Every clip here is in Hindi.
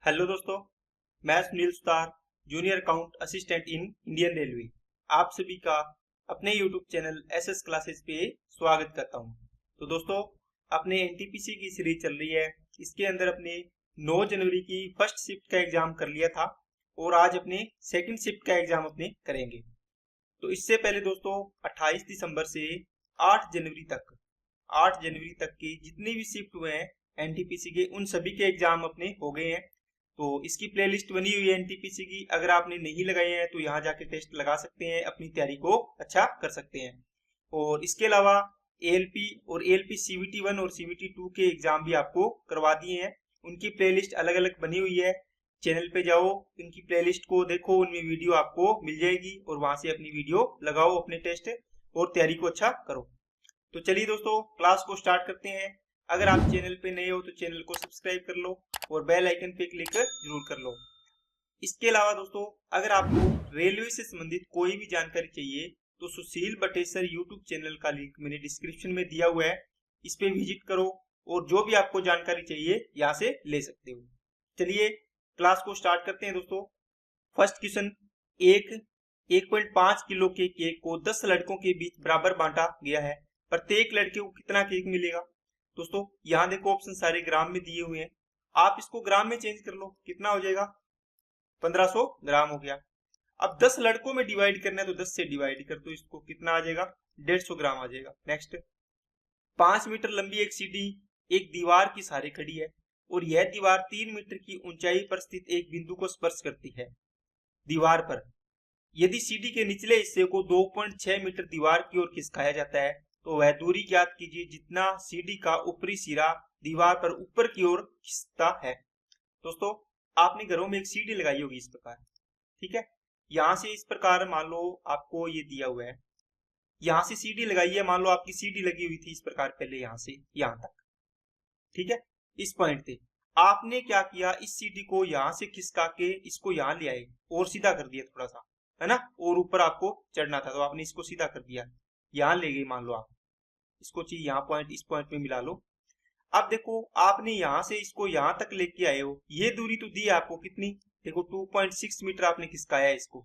हेलो दोस्तों, मैं Sunil Sutar, junior account assistant in Indian railway. आप सभी का अपने यूट्यूब चैनल एसएस क्लासेस पे स्वागत करता हूं। तो दोस्तों, अपने एनटीपीसी की सीरीज चल रही है। इसके अंदर अपने 9 जनवरी की फर्स्ट शिफ्ट का एग्जाम कर लिया था और आज अपने सेकंड शिफ्ट का एग्जाम अपने करेंगे। तो इससे पहले दोस्तों 28 दिसंबर से 8 जनवरी तक के जितने भी शिफ्ट हुए हैं एनटीपीसी के, उन सभी के एग्जाम अपने हो गए हैं। तो इसकी प्लेलिस्ट बनी हुई है एनटीपीसी की। अगर आपने नहीं लगाए हैं तो यहाँ जाके टेस्ट लगा सकते हैं, अपनी तैयारी को अच्छा कर सकते हैं। और इसके अलावा एएलपी और एएलपी सीवीटी 1 और सीवीटी 2 के एग्जाम भी आपको करवा दिए हैं। उनकी प्लेलिस्ट अलग अलग बनी हुई है। चैनल पे जाओ, इनकी प्लेलिस्ट को देखो, उनमें वीडियो आपको मिल जाएगी और वहां से अपनी वीडियो लगाओ, अपने टेस्ट और तैयारी को अच्छा करो। तो चलिए दोस्तों, क्लास को स्टार्ट करते हैं। अगर आप चैनल पे नए हो तो चैनल को सब्सक्राइब कर लो और बेल आइकन पे क्लिक जरूर कर लो। इसके अलावा दोस्तों, अगर आपको रेलवे से संबंधित कोई भी जानकारी चाहिए तो सुशील बटेसर यूट्यूब चैनल का लिंक मैंने डिस्क्रिप्शन में दिया हुआ है, इस पे विजिट करो और जो भी आपको जानकारी चाहिए यहाँ से ले सकते हो। चलिए क्लास को स्टार्ट करते हैं दोस्तों। फर्स्ट क्वेश्चन, 1.5 किलो के केक को 10 लड़कों के बीच बराबर बांटा गया है। प्रत्येक लड़के को कितना केक मिलेगा? दोस्तों यहाँ देखो, ऑप्शन सारे ग्राम में दिए हुए हैं। आप इसको ग्राम में चेंज कर लो, कितना हो जाएगा? 1500 ग्राम हो गया। अब 10 लड़कों में डिवाइड करना है तो 10 से डिवाइड कर दो इसको, कितना आ जाएगा? 150 ग्राम आ जाएगा। नेक्स्ट, 5 मीटर लंबी एक सीढ़ी एक दीवार की सहारे खड़ी है और यह दीवार 3 मीटर की ऊंचाई पर स्थित एक बिंदु को स्पर्श करती है। दीवार पर यदि सीढ़ी के निचले हिस्से को 2.6 मीटर दीवार की ओर खिसकाया जाता है तो वह दूरी ज्ञात कीजिए जितना सीढ़ी का ऊपरी सिरा दीवार पर ऊपर की ओर खिसकता है। दोस्तों, आपने घरों में एक सीढ़ी लगाई होगी इस प्रकार, ठीक है। यहां से इस प्रकार मान लो आपको ये दिया हुआ है, यहां से सीढ़ी लगाई है। मान लो आपकी सीढ़ी लगी हुई थी इस प्रकार, पहले यहां से यहां तक, ठीक है। इस पॉइंट पे आपने क्या किया, इस सीढ़ी को यहां से खिसका के इसको यहां ले आए और सीधा कर दिया थोड़ा सा, है ना। और ऊपर आपको चढ़ना था तो आपने इसको सीधा कर दिया, यहां ले गई। मान लो आप इसको चाहिए यहाँ पॉइंट, इस पॉइंट में मिला लो। अब देखो, आपने यहां से इसको यहां तक लेके आए हो, ये दूरी तो दी है आपको कितनी? देखो 2.6 मीटर आपने खिसकाया है इसको,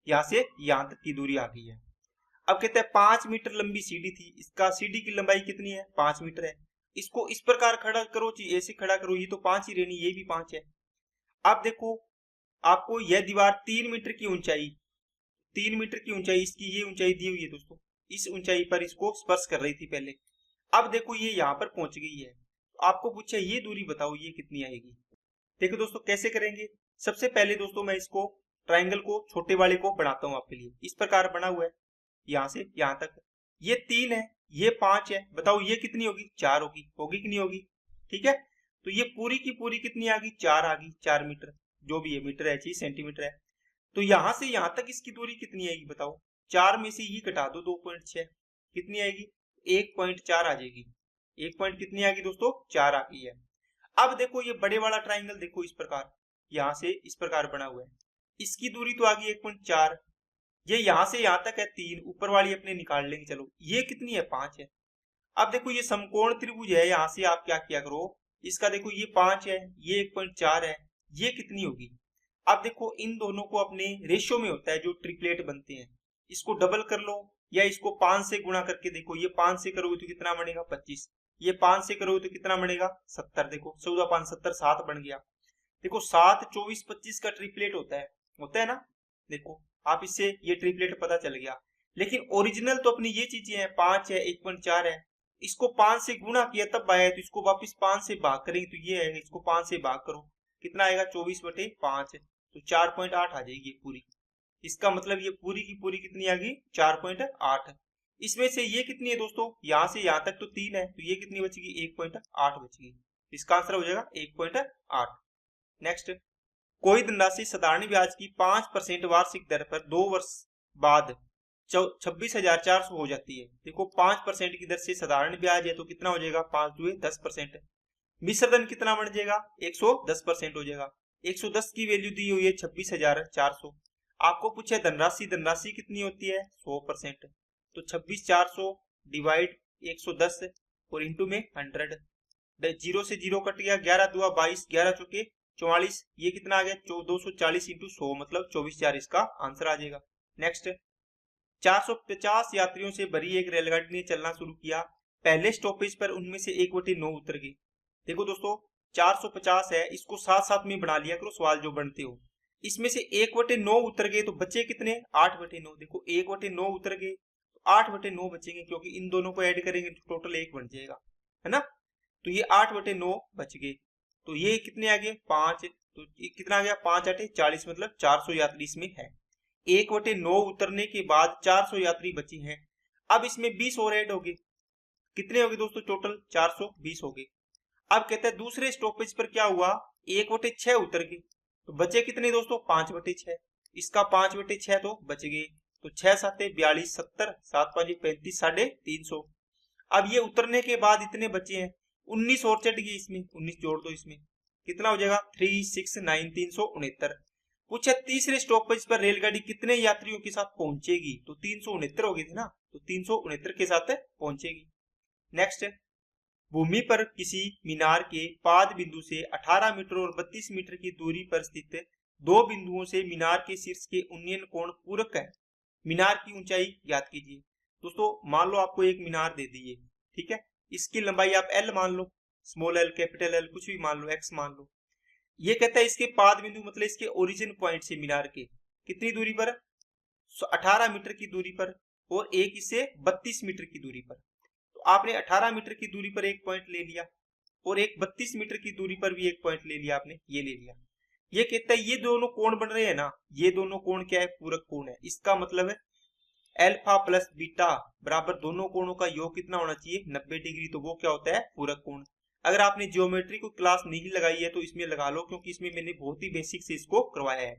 यहां से यहां तक की दूरी आ गई है। अब कहते हैं 5 मीटर लंबी सीढ़ी थी, इसका सीढ़ी की लंबाई कितनी है? 5 मीटर है। इसको इस प्रकार खड़ा करो, चाहिए ऐसे खड़ा करो, ये तो 5 ही रहनी, ये भी 5 है। अब देखो, आपको यह दीवार 3 मीटर की ऊंचाई, 3 मीटर की ऊंचाई इसकी ये ऊंचाई दी हुई है दोस्तों, इस ऊंचाई पर इसको स्पर्श कर रही थी पहले। अब देखो ये यहाँ पर पहुंच गई है, तो आपको पूछा ये दूरी बताओ ये कितनी आएगी। देखो दोस्तों, कैसे करेंगे? सबसे पहले दोस्तों मैं इसको ट्राइंगल को, छोटे वाले को बनाता हूं आपके लिए। इस प्रकार बना हुआ है, यहां से यहां तक ये 3 है, ये 5 है। बताओ ये कितनी होगी? 4 होगी। होगी कि नहीं होगी? ठीक है। तो ये पूरी की पूरी कितनी आ गई? 4 आ गई। 4 मीटर, जो भी है, मीटर है चाहिए सेंटीमीटर है। तो यहां से यहां तक इसकी दूरी कितनी आएगी बताओ? 4 में से ये घटा दो, 2.6, कितनी आएगी? 1.4 आ जाएगी। 1 पॉइंट कितनी आ गई दोस्तों? 4 आ गई है। अब देखो ये बड़े वाला ट्राइंगल देखो, इस प्रकार यहां से इस प्रकार बना हुआ है, इसकी दूरी तो आ गई 1.4। ये यहां से यहां तक है 3, ऊपर वाली अपने निकाल लेंगे। चलो ये कितनी है? 5 है। अब देखो ये समकोण त्रिभुज है, यहां से आप क्या किया करो, इसका देखो ये 5 है, ये 1.4 है, ये कितनी होगी? अब देखो इन दोनों को अपने रेशियो में होता है, जो ट्रिपलेट बनते हैं, इसको डबल कर लो या इसको 5 से गुणा करके देखो। ये 5 से करोगे तो कितना बनेगा? 25। ये 5 से करोगे तो कितना बनेगा? 70। देखो 14 5 70, 7 बन गया। देखो 7 24 25 का ट्रिपलेट होता है ना। देखो आप इससे ये ट्रिपलेट पता चल गया। लेकिन ओरिजिनल तो अपनी ये चीजें हैं, 5 है, 1.4 है। इसको 5 से गुणा किया तब आया, तो इसको वापस 5 से भाग करेंगे तो ये है, इसको 5 से भाग करो, कितना आएगा? 24/5, तो 4.8 आ जाएगी पूरी। इसका मतलब ये पूरी की पूरी कितनी आ गई? 4.8। इसमें से ये कितनी है दोस्तों? यहां से यहां तक तो 3 है, तो ये कितनी बचेगी? 1.8 बचेगी। इसका आंसर हो जाएगा 1.8। नेक्स्ट, कोई धनराशि साधारण ब्याज की 5% वार्षिक दर पर 2 वर्ष बाद 26,400 हो जाती है। देखो 5% की दर से साधारण ब्याज है तो कितना हो जाएगा? 5 दुए 10%। मिश्र धन कितना बन जाएगा? 110% हो जाएगा। 110 की वैल्यू दी हुई है 26,400। आपको पूछा धनराशि, धनराशि कितनी होती है? 100%। तो 26,400 डिवाइड 110 और इंटू में 100। 0 से 0 कट गया, 11 दुआ 22, 11 चौके 44, ये कितना आ गया 240 इंटू 100 मतलब 24,000 इसका आंसर आ जाएगा। नेक्स्ट, 450 यात्रियों से भरी एक रेलगाड़ी ने चलना शुरू किया, पहले स्टॉपेज पर उनमें से 1/9 उतर गए। देखो दोस्तों 450 है, इसको साथ साथ में बना लिया करो सवाल जो बनते हो। इसमें से 1/9 उतर गए तो बचे कितने 8/9। देखो 1/9 उतर गए तो 8/9 बचेंगे, क्योंकि इन दोनों को ऐड करेंगे तो टोटल 1 बन जाएगा, है ना। तो ये 8/9 बच गए, तो ये कितने आ गए 5, तो ये कितना आ गया 5 8 40 मतलब 400 यात्री इसमें है। 1/9 उतरने के बाद 400 यात्री बची हैं। अब इसमें 20 और ऐड हो गए, कितने हो गए दोस्तों टोटल 420 हो गए। अब कहते हैं दूसरे स्टॉपेज पर क्या हुआ 1/6 उतर गए, तो बचे कितने दोस्तों 5/6, इसका 5/6 तो बच गए। तो 6 7 42 70 7 5 35 350। अब ये उतरने के बाद इतने बचे हैं 19 और चढ़ गए, इसमें 19 जोड़ दो, इसमें कितना हो जाएगा 369 369। पूछा तीसरे स्टॉपेज पर रेलगाड़ी कितने यात्रियों के साथ पहुंचेगी, तो 369 हो गई थी ना, तो 369 के साथ पहुंचेगी। नेक्स्ट, भूमि पर किसी मीनार के पाद बिंदु से 18 मीटर और 32 मीटर की दूरी पर स्थित दो बिंदुओं से मीनार के शीर्ष के उन्नयन कोण पूरक है, मीनार की ऊंचाई ज्ञात कीजिए। दोस्तों मान लो आपको एक मीनार दे दी है, ठीक है, इसकी लंबाई आप एल मान लो, स्मॉल एल कैपिटल एल कुछ भी मान लो, एक्स मान लो। ये कहता है इसके पाद बिंदु मतलब इसके ओरिजिन पॉइंट से मीनार के कितनी दूरी पर 18 मीटर की दूरी पर, और एक इससे 32 मीटर की दूरी पर। तो आपने 18 मीटर की दूरी पर एक पॉइंट ले लिया और एक 32 मीटर की दूरी पर भी एक पॉइंट ले लिया, आपने ये ले लिया। ये कहता है ये दोनों कोण बन रहे हैं ना, ये दोनों कोण क्या है पूरक कोण है। इसका मतलब है अल्फा प्लस बीटा बराबर दोनों कोणों का योग कितना होना चाहिए 90 डिग्री, तो वो क्या होता है पूरक कोण। अगर आपने ज्योमेट्री को क्लास नहीं लगाई है तो इसमें लगा लो, क्योंकि इसमें मैंने बहुत ही बेसिक से इसको करवाया है।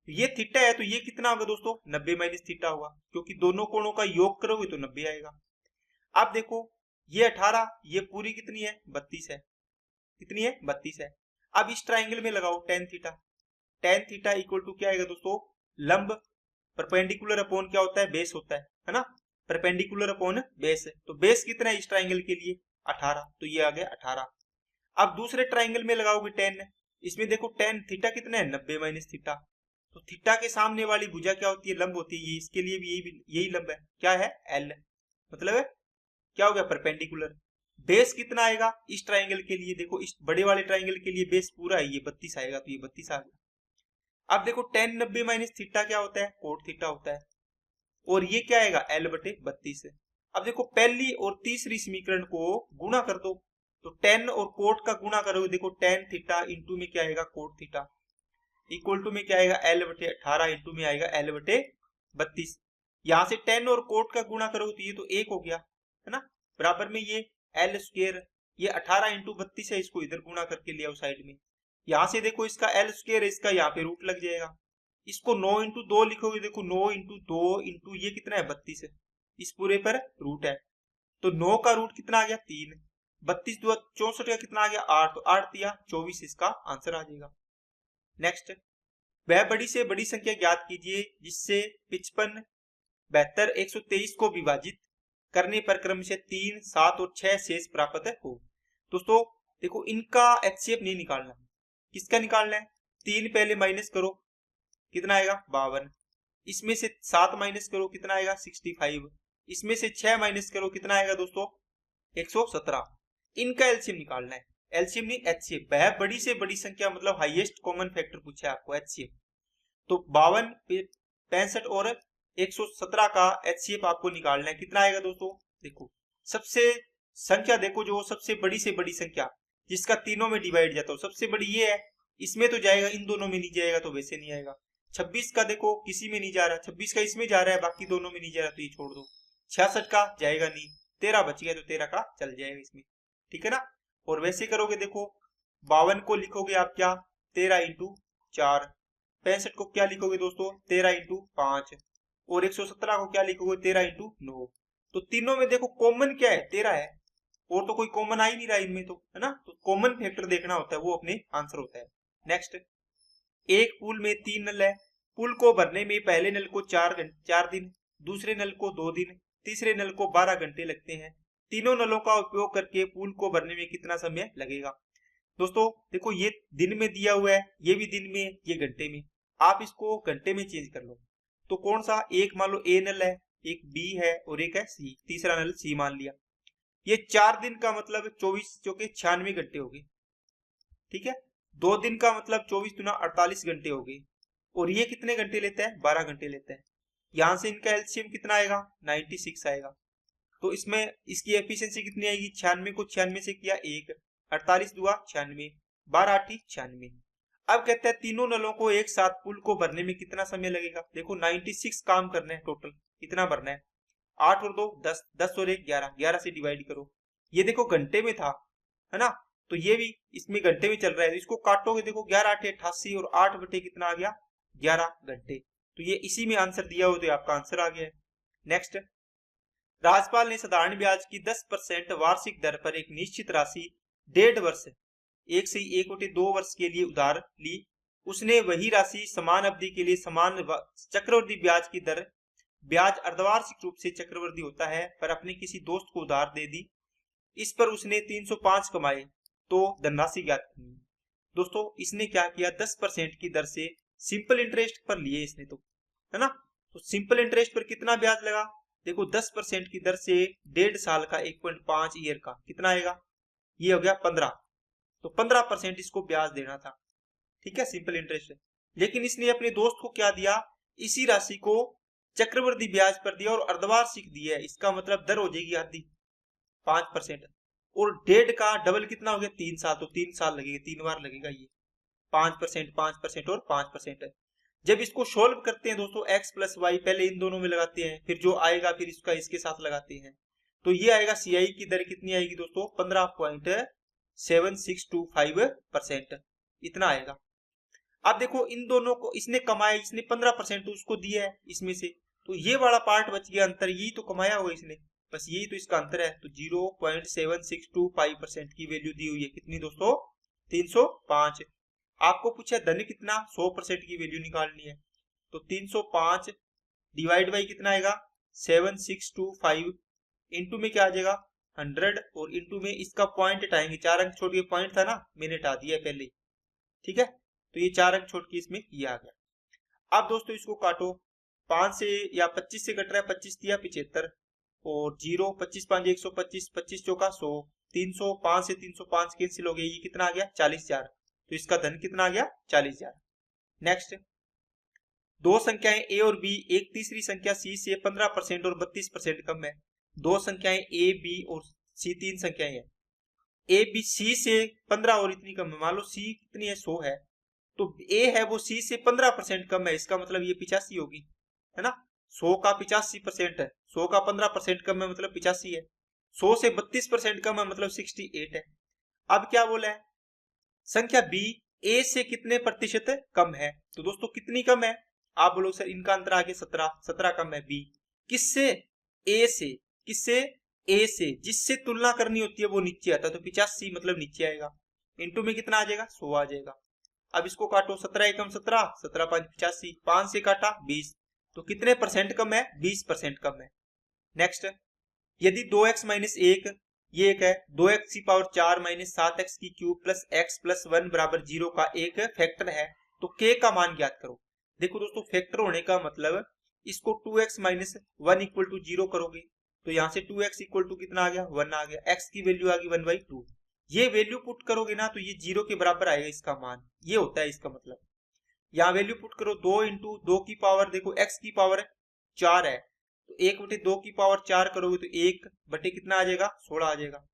ये थीटा है तो ये कितना होगा दोस्तों 90 माइनस थीटा होगा, क्योंकि दोनों कोणों का योग करोगे तो 90 आएगा। अब देखो ये 18, ये पूरी कितनी है 32 है, कितनी है 32 है। अब इस ट्राइंगल में लगाओ tan theta, tan theta equal to क्या आएगा दोस्तों लंब परपेंडिकुलर अपॉन क्या होता है बेस होता है ना, परपेंडिकुलर अपॉन बेस। तो बेस कितना है इस ट्राइंगल के लिए 18, तो ये आ गया 18। अब दूसरे ट्राइंगल में लगाओगे 10, इसमें देखो टेन थीटा कितना है 90 माइनस थीटा, तो थीटा के सामने वाली भुजा क्या होती है लंब होती है, ये इसके लिए भी यही लंब है, क्या है एल, मतलब है क्या हो गया परपेंडिकुलर। बेस कितना आएगा इस ट्राइंगल के लिए, देखो इस बड़े वाले ट्राइंगल के लिए बेस पूरा है ये 32 आएगा, तो ये 32 आ गया। अब देखो टेन 90 माइनस थीटा क्या होता है कोट थीटा होता है, और ये क्या आएगा L/32 है। अब देखो पहली और तीसरी समीकरण को गुणा कर दो, तो टेन और कोट का गुणा करोगे, देखो टेन थीटा इंटू में क्या आएगा कोट थीटा इक्वल टू में क्या आएगा L/18 इंटू में आएगा L/32। यहां से टेन और कोट का गुणा करोगे तो ये तो एक हो गया है ना, बराबर में ये एल स्क्वायर, ये 18 इंटू 32 है, इसको इधर गुणा करके ले आओ साइड में। यहां से देखो इसका एल स्क्वायर है, इसका यहाँ पे रूट लग जाएगा, इसको 9 इंटू 2 लिखोगे, देखो 9 इंटू 2 इंटू ये कितना है 32 है, इस पूरे पर रूट है, तो 9 का रूट कितना आ गया 3, 32 2 64 का कितना आ गया 8, तो 8 दिया 24 इसका आंसर आ जाएगा। नेक्स्ट, वह बड़ी से बड़ी संख्या ज्ञात कीजिए जिससे 55 72 123 को विभाजित करने पर क्रम से 3 7 और 6 शेष प्राप्त हो। दोस्तों देखो इनका एचसीएफ नहीं निकालना, किसका निकालना है 3 पहले माइनस करो कितना आएगा 52, इसमें से 7 माइनस करो कितना आएगा 65, इसमें से 6 माइनस करो कितना आएगा दोस्तों 117। इनका एलसीएम निकालना है, एलसीएम नहीं एचसीएफ। वह बड़ी से बड़ी संख्या मतलब हाईएस्ट कॉमन फैक्टर पूछा है आपको एचसीएफ, तो 52 65 और 117 का एचसीएफ आपको निकालना है, कितना आएगा दोस्तों देखो सबसे संख्या देखो जो सबसे बड़ी से बड़ी संख्या जिसका तीनों में डिवाइड जाता हो सबसे बड़ी ये है, इसमें तो जाएगा इन दोनों में नहीं जाएगा तो वैसे नहीं आएगा। 26 का देखो किसी में नहीं जा रहा, 26 का इसमें जा रहा है बाकी दोनों में नहीं जा रहा तो ये छोड़ दो। 66 का जाएगा नहीं, 13 बच गया तो 13 का चल जाएगा इसमें, ठीक है ना। और वैसे करोगे देखो 52 को लिखोगे आप क्या 13 इंटू 4, 65 को क्या लिखोगे दोस्तों 13 इंटू 5, और 117 को क्या लिखोगे 13 इंटू 9। तो तीनों में देखो कॉमन क्या है 13 है, और तो कोई कॉमन आ ही नहीं रहा इनमें तो, है ना, तो कॉमन फैक्टर देखना होता है वो अपने आंसर होता है। नेक्स्ट, एक पूल में 3 नल है, पुल को भरने में पहले नल को 4 दिन, दूसरे नल को 2 दिन, तीसरे नल को 12 घंटे लगते हैं। तीनों नलों का उपयोग करके पुल को भरने में कितना समय लगेगा। दोस्तों देखो ये दिन में दिया हुआ है, ये भी दिन में, ये घंटे में, आप इसको घंटे में चेंज कर लो। तो कौन सा, एक मान लो ए नल है, एक बी है और एक है सी, तीसरा नल सी मान लिया। ये 4 दिन का मतलब 24 जो कि 96 घंटे हो गए, ठीक है। 2 दिन का मतलब 24 गुना 48 घंटे हो गए। और ये कितने घंटे लेता है, 12 घंटे लेता है। यहां से इनका एलसीएम कितना आएगा, 96 आएगा। तो इसमें इसकी एफिशिएंसी कितनी आएगी, 96 को 96 से किया 1, 48 दुआ 96, 12 8 96। अब कहते हैं तीनों नलों को एक साथ पुल को भरने में कितना समय लगेगा। देखो 96 काम करना है टोटल, कितना भरना है, 8 और 2 10, 10 और 1 11, 11 से डिवाइड करो। ये देखो घंटे में था, है ना, तो ये भी इसमें घंटे में चल रहा है, तो इसको काटोगे देखो 11 8 88 और 8 बटे कितना आ गया, 11 घंटे। तो ये इसी में आंसर दिया हो तो आपका आंसर आ गया है। नेक्स्ट, राज्यपाल ने साधारण ब्याज की 10% वार्षिक दर पर एक निश्चित राशि 1.5 वर्ष 1 से 1/2 वर्ष के लिए उधार ली। उसने वही राशि समान अवधि के लिए समान चक्रवृद्धि ब्याज की दर, ब्याज अर्धवार्षिक रूप से चक्रवृद्धि होता है, पर अपने किसी दोस्त को उधार दे दी। इस पर उसने 305 कमाए, तो धनराशि ज्ञात करनी। दोस्तों इसने क्या किया, 10% की दर से सिंपल इंटरेस्ट पर लिए इसने, तो है ना। तो सिंपल इंटरेस्ट पर कितना ब्याज लगा, देखो 10% की दर से 1.5 साल का 1.5 ईयर का कितना आएगा, ये हो गया 15। तो 15% इसको ब्याज देना था, ठीक है, सिंपल इंटरेस्ट। लेकिन इसने अपने दोस्त को क्या दिया, इसी राशि को चक्रवृद्धि ब्याज पर दिया और अर्धवार्षिक दिया है, इसका मतलब दर हो जाएगी आधी 5%। और 1.5 का डबल कितना हो गया, 3 साल, तो 3 साल लगेगा, 3 बार लगेगा ये 5% 5% और 5%। जब इसको सोल्व करते हैं दोस्तों x प्लस वाई पहले इन दोनों में लगाते हैं, फिर जो आएगा फिर इसका इसके साथ लगाते हैं, तो ये आएगा सीआई की दर कितनी आएगी दोस्तों, 15.7625%, इतना आएगा। अब देखो इन दोनों को इसने कमाया, इसने 15% तो उसको दिया है इसमें से, तो ये वाला पार्ट बच गया, अंतर यही तो कमाया होगा इसने, बस यही तो इसका अंतर है। तो 0.7625% की वैल्यू दी हुई है, कितनी दोस्तों, 305। आपको पूछा धन कितना, 100% की वैल्यू निकालनी है, तो 305 डिवाइड बाई कितना आएगा 7625, इंटू में क्या आ जाएगा 100, और इंटू में इसका पॉइंट हटाएंगे, 4 अंक छोड़ के पॉइंट था ना, मैंने हटा दिया पहले, ठीक है। तो ये 4 अंक छोड़ के इसमें किया आ गया। अब दोस्तों इसको काटो, 5 से या 25 से कट रहा है, 25 दिया 75 और 0, 25 5 125, 25 चौका 100, 305 से 305 कैंसिल हो गया, ये कितना आ गया 40,000। तो इसका धन कितना आ गया 40,000। नेक्स्ट, दो संख्याएं ए और बी, एक तीसरी संख्या सी से 15% और 32% कम है। दो संख्याएं ए बी और सी, तीन संख्याएं हैं, ए बी सी से 15 और इतनी कम है, मान लो सी कितनी है 100 है, तो ए है वो सी से 15% कम है, इसका मतलब ये 85 होगी, है ना। 100 का 85% है, 100 का 15% कम है मतलब 85 है, 100 से 32% कम है मतलब 68 है। अब क्या बोला है, संख्या बी ए से कितने प्रतिशत कम है, तो दोस्तों कितनी कम है, आप बोलोगे सर इनका अंतर आगे 17, 17 कम है बी, किससे, ए से, किससे, ए से, जिससे तुलना करनी होती है वो नीचे आता है, तो 85 मतलब नीचे आएगा, इंटू में कितना आ जाएगा 100 आ जाएगा। अब इसको काटो, 17 एकम 17, 17 5 85, 5 से काटा 20, तो कितने परसेंट कम है, 20% कम है। नेक्स्ट, यदि 2x माइनस 1, ये एक है, 2x की पावर 4 माइनस 7x की क्यूब प्लस x प्लस 1 बराबर 0 का एक फैक्टर है, तो k का मान ज्ञात करो। देखो दोस्तों फैक्टर होने का मतलब इसको 2x माइनस 1 इक्वल टू 0 करोगे, तो यहाँ से 2x इक्वल टू कितना आ गया 1 आ गया, x की वैल्यू आ गई 1/2, ये वैल्यू पुट करोगे ना तो ये 0 के बराबर आएगा इसका मान, ये होता है इसका मतलब। यहाँ वैल्यू पुट करो, 2 इंटू 2 की पावर, देखो x की पावर 4 है, तो 1/2 की पावर 4 करोगे तो 1 बटे कितना आ जाएगा 16 आ जाएगा,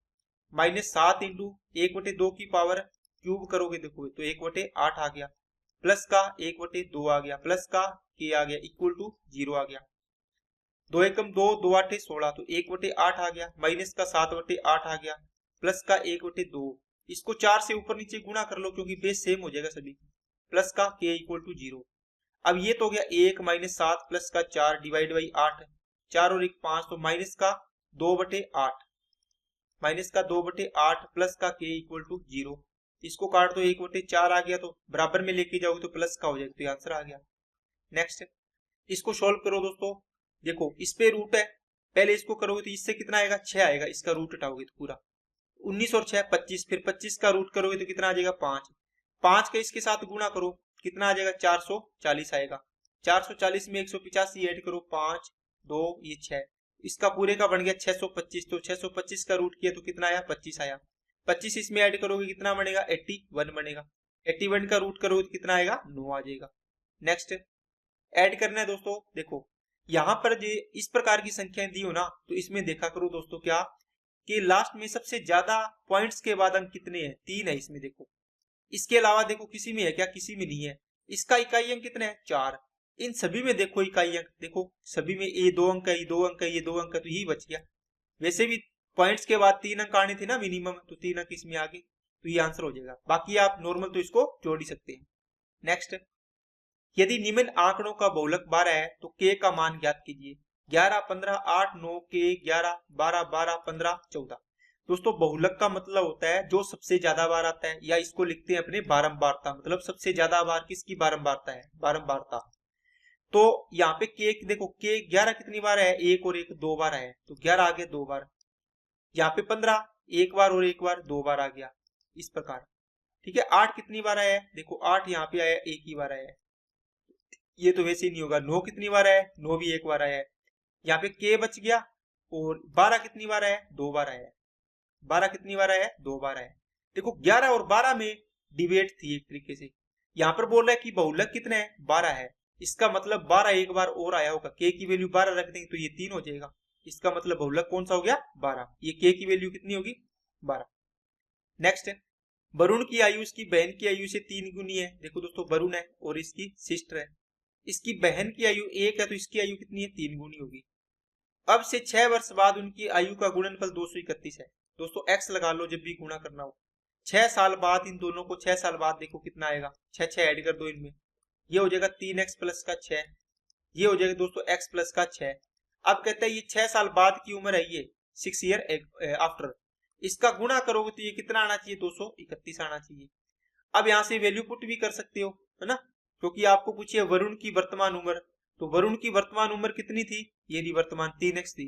माइनस 7 इंटू 1/2 की पावर क्यूब करोगे देखो तो 1/8 आ गया, प्लस का 1/2 आ गया, प्लस का k आ गया, इक्वल टू 0 आ गया, 2 एकम 2, 2 8 16, तो 1/8 आ गया, माइनस का 7/8 आ गया, प्लस का 1/2, इसको 4 से ऊपर नीचे गुणा कर लो क्योंकि बेस सेम हो जाएगा सभी, प्लस का k इक्वल टू 0। अब ये तो हो गया 1 माइनस 7 प्लस का 4 डिवाइड बाई 8, 4 और 1 5, तो माइनस का 2/8, माइनस का 2/8 प्लस का k इक्वल टू 0, इसको काट दो 1/4 आ गया, तो बराबर में लेके जाओगे तो प्लस का हो जाएगा, तो आंसर आ गया। नेक्स्ट, इसको सोल्व करो दोस्तों, देखो इस पे रूट है, पहले इसको करोगे तो इससे कितना आएगा 6 आएगा, इसका रूट हटाओगे तो पूरा, 19 और 6 25, फिर 25 का रूट करोगे तो कितना आ जाएगा 5, 5 का इसके साथ गुणा करो कितना आ जाएगा 440 आएगा, 440 में 185 ऐड करो 5 2 ये 6, इसका पूरे का बन गया 625, तो 625 का रूट किया तो कितना आया 25 आया, 25 इसमें ऐड करोगे कितना बनेगा 81 बनेगा, 81 का रूट करोगे तो कितना आएगा 9 आ जाएगा। नेक्स्ट ऐड करना है दोस्तों, देखो यहाँ पर जो इस प्रकार की संख्याएं दी हो ना तो इसमें देखा करो दोस्तों क्या कि लास्ट में सबसे ज्यादा पॉइंट्स के बाद अंक कितने हैं 3 है इसमें, देखो इसके अलावा देखो किसी में है क्या, किसी में नहीं है, इसका इकाई अंक कितने हैं 4, इन सभी में देखो इकाई अंक, देखो सभी में ये 2 अंक है, ये 2 अंक है, ये 2 अंक है, तो यही बच गया। वैसे भी पॉइंट्स के बाद 3 अंक आने थे ना मिनिमम, तो 3 अंक इसमें आ गए, तो ये आंसर हो जाएगा, बाकी आप नॉर्मल तो इसको जोड़ ही सकते हैं। नेक्स्ट यदि निम्न आंकड़ों का बहुलक 12 है तो k का मान ज्ञात कीजिए, 11 15 8 9 k 11 12 12 15 14। दोस्तों बहुलक का मतलब होता है जो सबसे ज्यादा बार आता है, या इसको लिखते हैं अपने बारंबारता, मतलब सबसे ज्यादा बार किसकी बारंबारता है, बारंबारता। तो यहाँ पे k देखो k 11 कितनी बार है, एक और एक 2 बार है, तो 11 आ गया 2 बार, यहाँ पे 15 एक बार और एक बार 2 बार आ गया इस प्रकार, ठीक है। 8 कितनी बार आया है, देखो 8 यहाँ पे आया एक ही बार आया है, ये तो वैसे ही नहीं होगा। 9 कितनी बार आया है, 9 भी एक बार आया है, यहाँ पे k बच गया, और 12 कितनी बार आया है, 2 बार आया है, 12 कितनी बार आया है, 2 बार आया है। देखो 11 और 12 में डिबेट थी एक तरीके से, यहाँ पर बोल रहा है कि बहुलक कितने है 12 है, इसका मतलब 12 एक बार और आया होगा, k की वैल्यू 12 रख देंगे तो ये 3 हो जाएगा, इसका मतलब बहुलक कौन सा हो गया 12, ये k की वैल्यू कितनी होगी 12। नेक्स्ट वरुण की आयु उसकी बहन की आयु से 3 गुनी है, देखो दोस्तों वरुण है और इसकी सिस्टर है, इसकी बहन की आयु 1 है तो इसकी आयु कितनी है 3 गुनी होगी। अब से 6 वर्ष बाद उनकी आयु का गुणनफल 231 है, दोस्तों x लगा लो जब भी गुणा करना हो, 6 साल बाद इन दोनों को 6 साल बाद देखो कितना आएगा, 6 6 ऐड कर दो इनमें, ये हो जाएगा 3x प्लस का 6, ये हो जाएगा दोस्तों x प्लस का 6। अब कहते हैं ये 6 साल बाद की उम्र है, ये 6 ईयर आफ्टर, इसका गुणा करोगे तो ये कितना आना चाहिए 231 आना चाहिए। अब यहाँ से वैल्यू पुट भी कर सकते हो, है ना, क्योंकि आपको पूछिए वरुण की वर्तमान उम्र, तो वरुण की वर्तमान उम्र कितनी थी, ये रही वर्तमान 3x थी,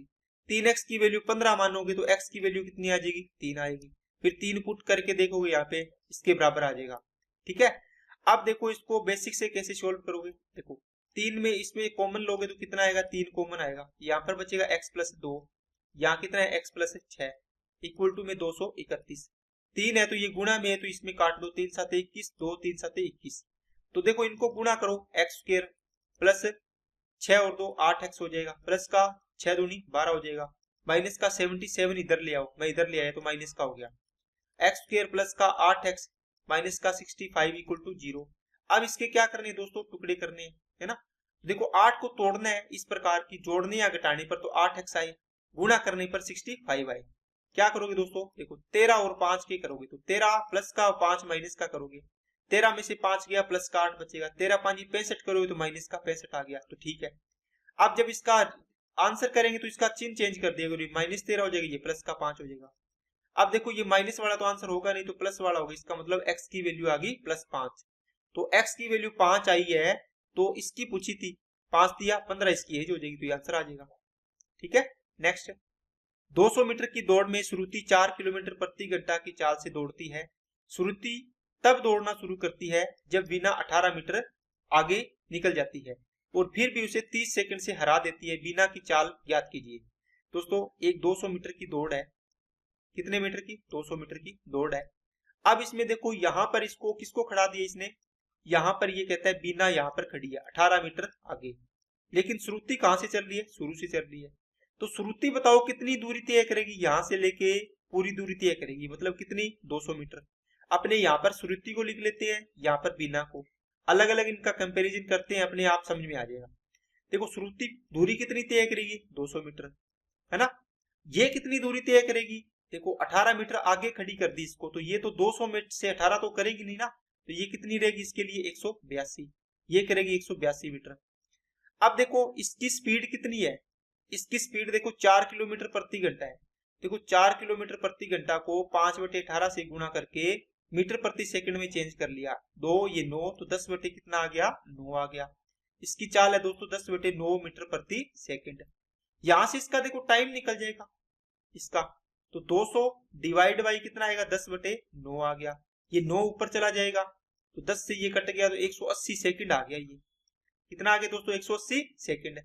3x की वैल्यू 15 मानोगे तो x की वैल्यू कितनी आ जाएगी 3 आएगी, फिर 3 पुट करके देखोगे यहाँ पे इसके बराबर आ जाएगा, ठीक है। अब देखो इसको बेसिक से कैसे सोल्व करोगे, देखो 3 में इसमें कॉमन लोगे तो कितना आएगा 3 कॉमन आएगा, यहाँ पर बचेगा x प्लस 2, यहाँ कितना है x प्लस 6 इक्वल टू में 231, 3 है तो ये गुणा में है तो इसमें काट दो, 3 7 21 2 3 7 21, तो देखो इनको गुणा करो x स्क्वायर प्लस 6 और 2 8x हो जाएगा, प्लस का 6 दूनी 12 हो जाएगा, माइनस का 77 इधर ले आओ, मैं इधर ले आया तो माइनस का हो गया, x स्क्वायर प्लस का 8x माइनस का 65 इक्वल टू 0। अब इसके क्या करने हैं दोस्तों, टुकड़े करने हैं, है ना। देखो 8 को तोड़ना है इस प्रकार की, जोड़ने या घटाने पर तो 8x आए, गुणा करने पर 65 आए, क्या करोगे दोस्तों, देखो 13 और 5 के करोगे तो 13 प्लस का 5 माइनस का करोगे, 13 में से 5 गया प्लस का 8 बचेगा, 13 5 65 करोगे तो माइनस का 65 आ गया, तो ठीक है। अब जब इसका आंसर करेंगे तो इसका चिन्ह चेंज कर दिया, माइनस 13 हो जाएगा, ये प्लस का 5 हो जाएगा। अब देखो ये माइनस वाला तो आंसर होगा नहीं तो प्लस वाला होगा, इसका मतलब x की वैल्यू आ गई प्लस 5, तो x की वैल्यू 5 आई है, तो इसकी पूछी थी 5 दिया 15 इसकी एज हो जाएगी, तो ये आंसर आ जाएगा, ठीक है। नेक्स्ट 200 मीटर की दौड़ में श्रुति 4 किलोमीटर प्रति घंटा की चाल से दौड़ती है, श्रुति तब दौड़ना शुरू करती है जब वीना 18 मीटर आगे निकल जाती है और फिर भी उसे 30 सेकंड से हरा देती है, वीना की चाल याद कीजिए। दोस्तों एक 200 मीटर की दौड़ है, कितने मीटर की 200 मीटर की दौड़ है। अब इसमें देखो यहाँ पर इसको किसको खड़ा दिया इसने, यहाँ पर ये कहता है वीना यहाँ पर खड़ी है 18 मीटर आगे, लेकिन श्रुति कहां से चल रही है, शुरू से चल रही है, तो श्रुति बताओ कितनी दूरी तय करेगी, यहां से लेके पूरी दूरी तय करेगी, मतलब कितनी 200 मीटर। अपने यहाँ पर श्रुति को लिख लेते हैं, यहाँ पर बीना को, अलग अलग इनका कंपैरिजन करते हैं, अपने आप समझ में आ जाएगा। देखो श्रुति दूरी कितनी तय करेगी 200 मीटर, है ना, ये कितनी दूरी तय करेगी, देखो 18 मीटर आगे खड़ी कर दी इसको, तो ये तो 200 मीटर से 18 तो करेगी नहीं ना, तो ये कितनी रहेगी इसके लिए 182, ये करेगी 182 मीटर। अब देखो इसकी स्पीड कितनी है, इसकी स्पीड देखो 4 किलोमीटर प्रति घंटा है, देखो 4 किलोमीटर प्रति घंटा को 5/18 से गुणा करके मीटर प्रति सेकंड में चेंज कर लिया, 2 ये 9 तो 10 बटे कितना आ गया 9 आ गया, इसकी चाल है दोस्तों 10/9 मीटर प्रति सेकंड। यहां से इसका देखो टाइम निकल जाएगा इसका, तो 200 डिवाइड बाई कितना आएगा 10/9 आ गया। ये 9 ऊपर चला जाएगा तो 10 से ये कट गया तो 180 सेकंड आ गया। ये कितना आ गया दोस्तों 180 सेकंड।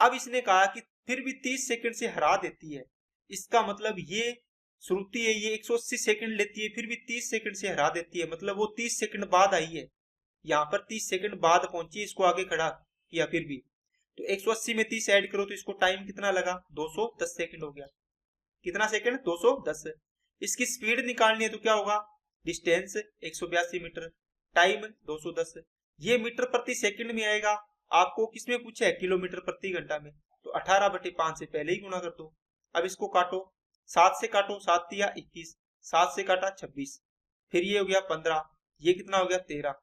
अब इसने कहा कि फिर भी 30 सेकंड से हरा देती है। इसका मतलब ये श्रुति है ये 180 सेकंड लेती है फिर भी 30 सेकंड से हरा देती है, मतलब वो 30 सेकंड बाद आई है, यहाँ पर 30 सेकंड बाद पहुंची, इसको आगे खड़ा किया फिर भी। तो 180 में 30 ऐड करो तो इसको टाइम कितना लगा 210 सेकंड हो गया। कितना सेकंड 210। इसकी स्पीड निकालनी है तो क्या होगा, डिस्टेंस 182 मीटर, टाइम 210। ये मीटर प्रति सेकंड में आएगा, आपको किसमें पूछा है किलोमीटर प्रति घंटा में, तो 18/5 से पहले ही गुणा कर दो। अब इसको काटो, 7 से काटो, 7 तिया 21, 7 से काटा 26, फिर ये हो गया 15, ये कितना हो गया 13,